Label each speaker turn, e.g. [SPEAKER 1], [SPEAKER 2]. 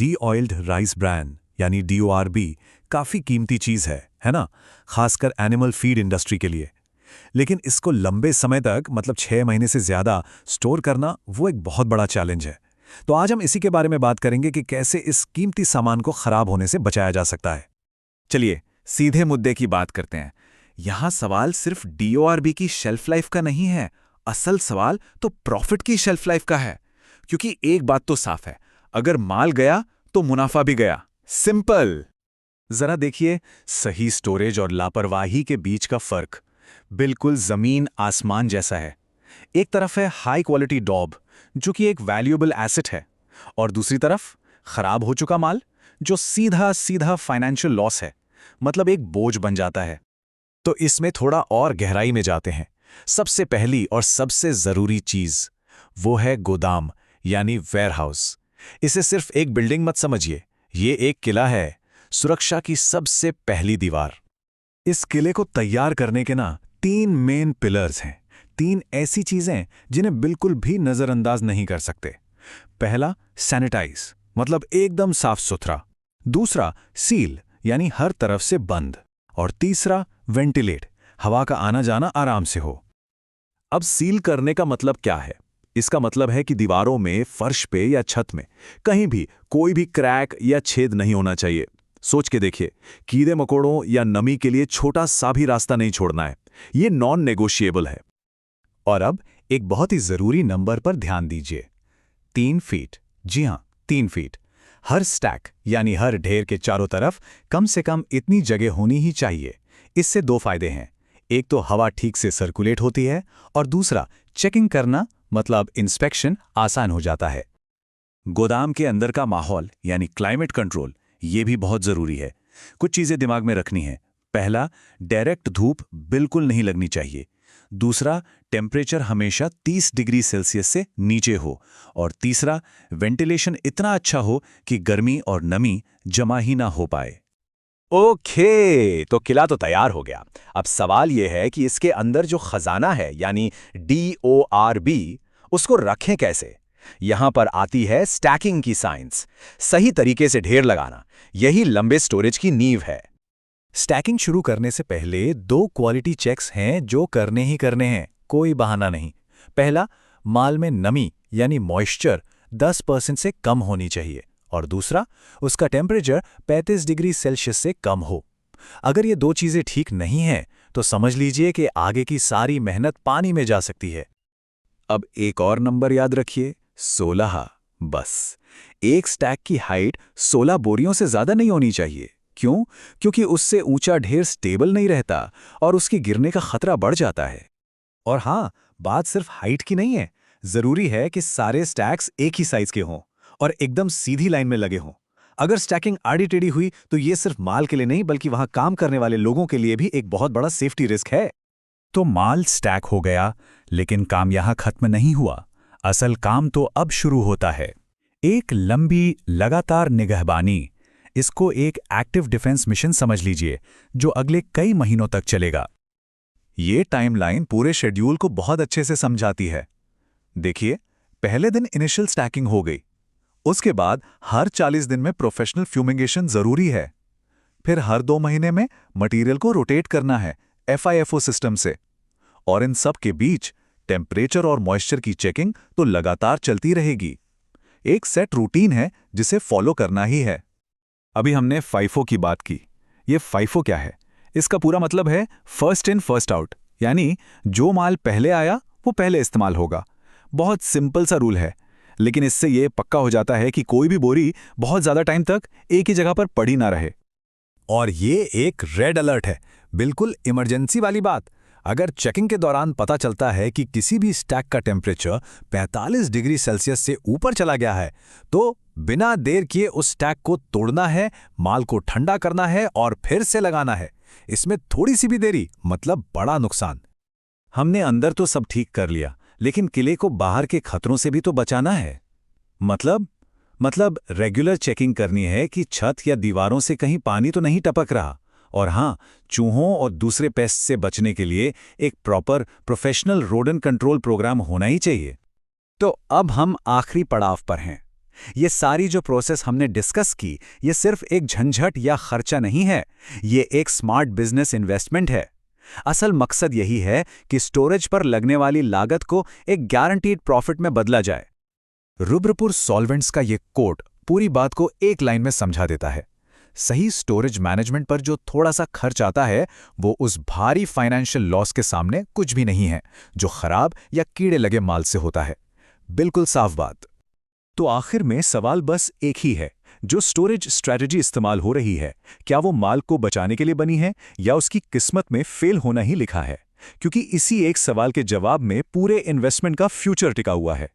[SPEAKER 1] D oiled rice bran यानी DORB काफ़ी कीमती चीज़ है ना, खासकर एनिमल फीड इंडस्ट्री के लिए। लेकिन इसको लंबे समय तक मतलब 6 महीने से ज़्यादा स्टोर करना वो एक बहुत बड़ा चैलेंज है। तो आज हम इसी के बारे में बात करेंगे कि कैसे इस कीमती सामान को खराब होने से बचाया जा सकता है।
[SPEAKER 2] चलिए सीधे मुद्दे की बात करते हैं। यहां सवाल सिर्फ DORB की शेल्फ लाइफ का नहीं है, असल सवाल तो प्रॉफिट की शेल्फ लाइफ का है। क्योंकि एक बात तो साफ है, अगर माल गया तो मुनाफा भी गया। सिंपल।
[SPEAKER 1] जरा देखिए, सही स्टोरेज और लापरवाही के बीच का फर्क बिल्कुल जमीन आसमान जैसा है। एक तरफ है हाई क्वालिटी डॉब जो कि एक वैल्यूएबल एसेट है, और दूसरी तरफ खराब हो चुका माल जो सीधा सीधा फाइनेंशियल लॉस है, मतलब एक बोझ बन जाता है। तो इसमें थोड़ा और गहराई में जाते हैं। सबसे पहली और सबसे जरूरी चीज वो है गोदाम यानी वेयरहाउस। इसे सिर्फ एक बिल्डिंग मत समझिए, ये एक किला है, सुरक्षा की सबसे पहली दीवार। इस किले को तैयार करने के 3 मेन पिलर्स हैं, 3 ऐसी चीजें जिन्हें बिल्कुल भी नजरअंदाज नहीं कर सकते। पहला सैनिटाइज, मतलब एकदम साफ सुथरा। दूसरा सील, यानी हर तरफ से बंद। और तीसरा वेंटिलेट, हवा का आना जाना आराम से हो। अब सील करने का मतलब क्या है? इसका मतलब है कि दीवारों में, फर्श पे या छत में कहीं भी कोई भी क्रैक या छेद नहीं होना चाहिए। सोच के देखिए, कीड़े मकोड़ों या नमी के लिए छोटा सा भी रास्ता नहीं छोड़ना है। ये नॉन नेगोशिएबल है। और अब एक बहुत ही जरूरी नंबर पर ध्यान दीजिए, 3 फीट। जी हां, 3 फीट। हर स्टैक यानी हर ढेर के चारों तरफ कम से कम इतनी जगह होनी ही चाहिए। इससे 2 फायदे हैं। एक तो हवा ठीक से सर्कुलेट होती है, और दूसरा चेकिंग करना मतलब इंस्पेक्शन आसान हो जाता है। गोदाम के अंदर का माहौल यानी क्लाइमेट कंट्रोल, ये भी बहुत जरूरी है। कुछ चीजें दिमाग में रखनी है। पहला, डायरेक्ट धूप बिल्कुल नहीं लगनी चाहिए। दूसरा, टेम्परेचर हमेशा 30 डिग्री सेल्सियस से नीचे हो। और तीसरा, वेंटिलेशन इतना अच्छा हो कि गर्मी और नमी जमा ही ना हो पाए।
[SPEAKER 3] ओके, तो किला तो तैयार हो गया। अब सवाल यह है कि इसके अंदर जो खजाना है यानी DORB, उसको रखें कैसे? यहां पर आती है स्टैकिंग की साइंस। सही तरीके से ढेर लगाना, यही लंबे स्टोरेज की नींव है।
[SPEAKER 1] स्टैकिंग शुरू करने से पहले 2 क्वालिटी चेक्स हैं जो करने ही करने हैं, कोई बहाना नहीं। पहला, माल में नमी यानी मॉइस्चर 10% से कम होनी चाहिए, और दूसरा, उसका टेम्परेचर 35 डिग्री सेल्सियस से कम हो। अगर ये 2 चीजें ठीक नहीं हैं तो समझ लीजिए कि आगे की सारी मेहनत पानी में जा सकती है। अब एक और नंबर याद रखिए, 16। बस एक स्टैक की हाइट 16 बोरियों से ज्यादा नहीं होनी चाहिए। क्यों? क्योंकि उससे ऊंचा ढेर स्टेबल नहीं रहता और उसकी गिरने का खतरा बढ़ जाता है। और हां, बात सिर्फ हाइट की नहीं है, जरूरी है कि सारे स्टैक्स एक ही साइज के हों और एकदम सीधी लाइन में लगे हों। अगर स्टैकिंग आड़ी टेढ़ी हुई तो ये सिर्फ माल के लिए नहीं बल्कि वहां काम करने वाले लोगों के लिए भी एक बहुत बड़ा सेफ्टी रिस्क है। तो माल स्टैक हो गया, लेकिन काम यहां खत्म नहीं हुआ। असल काम तो अब शुरू होता है। एक लंबी लगातार निगहबानी, इसको एक एक्टिव डिफेंस मिशन समझ लीजिए, जो अगले कई महीनों तक चलेगा। ये टाइमलाइन पूरे शेड्यूल को बहुत अच्छे से समझाती है। देखिए, पहले दिन इनिशियल स्टैकिंग हो गई। उसके बाद हर 40 दिन में प्रोफेशनल फ्यूमिगेशन जरूरी है। फिर हर 2 महीने में मटेरियल को रोटेट करना है FIFO सिस्टम से। और इन सब के बीच टेम्परेचर और मॉइस्चर की चेकिंग तो लगातार चलती रहेगी। एक सेट रूटीन है जिसे फॉलो करना ही है। अभी हमने FIFO की बात की। ये FIFO क्या है? इसका पूरा मतलब है फर्स्ट इन फर्स्ट आउट, यानी जो माल पहले आया वो पहले इस्तेमाल होगा। बहुत सिंपल सा रूल है, लेकिन इससे ये पक्का हो जाता है कि कोई भी बोरी बहुत ज्यादा टाइम तक एक ही जगह पर पड़ी ना रहे। और ये एक रेड अलर्ट है, बिल्कुल इमरजेंसी वाली बात। अगर चेकिंग के दौरान पता चलता है कि किसी भी स्टैक का टेम्परेचर 45 डिग्री सेल्सियस से ऊपर चला गया है, तो बिना देर किए उस स्टैक को तोड़ना है, माल को ठंडा करना है और फिर से लगाना है। इसमें थोड़ी सी भी देरी मतलब बड़ा नुकसान। हमने अंदर तो सब ठीक कर लिया, लेकिन किले को बाहर के खतरों से भी तो बचाना है। मतलब रेगुलर चेकिंग करनी है कि छत या दीवारों से कहीं पानी तो नहीं टपक रहा। और हां, चूहों और दूसरे पेस्ट से बचने के लिए एक proper professional rodent control program होना ही चाहिए। तो अब हम आखिरी पड़ाव पर हैं,
[SPEAKER 2] ये सारी जो प्रोसेस हमने डिस्कस की, ये सिर्फ एक झंझट या खर्चा नहीं है, ये एक स्मार्ट बिजनेस इन्वेस्टमेंट है। असल मकसद यही है कि स्टोरेज पर लगने वाली लागत को एक गारंटीड प्रॉफिट में बदला जाए।
[SPEAKER 1] रुद्रपुर सॉल्वेंट्स का ये कोट पूरी बात को एक लाइन में समझा देता है। सही स्टोरेज मैनेजमेंट पर जो थोड़ा सा खर्च आता है, वो उस भारी फाइनेंशियल लॉस के सामने कुछ भी नहीं है जो खराब या कीड़े लगे माल से होता है। बिल्कुल साफ बात।
[SPEAKER 2] तो आखिर में सवाल बस एक ही है, जो स्टोरेज स्ट्रैटेजी इस्तेमाल हो रही है, क्या वो माल को बचाने के लिए बनी है या उसकी किस्मत में फेल होना ही लिखा है? क्योंकि इसी एक सवाल के जवाब में पूरे इन्वेस्टमेंट का फ्यूचर टिका हुआ है।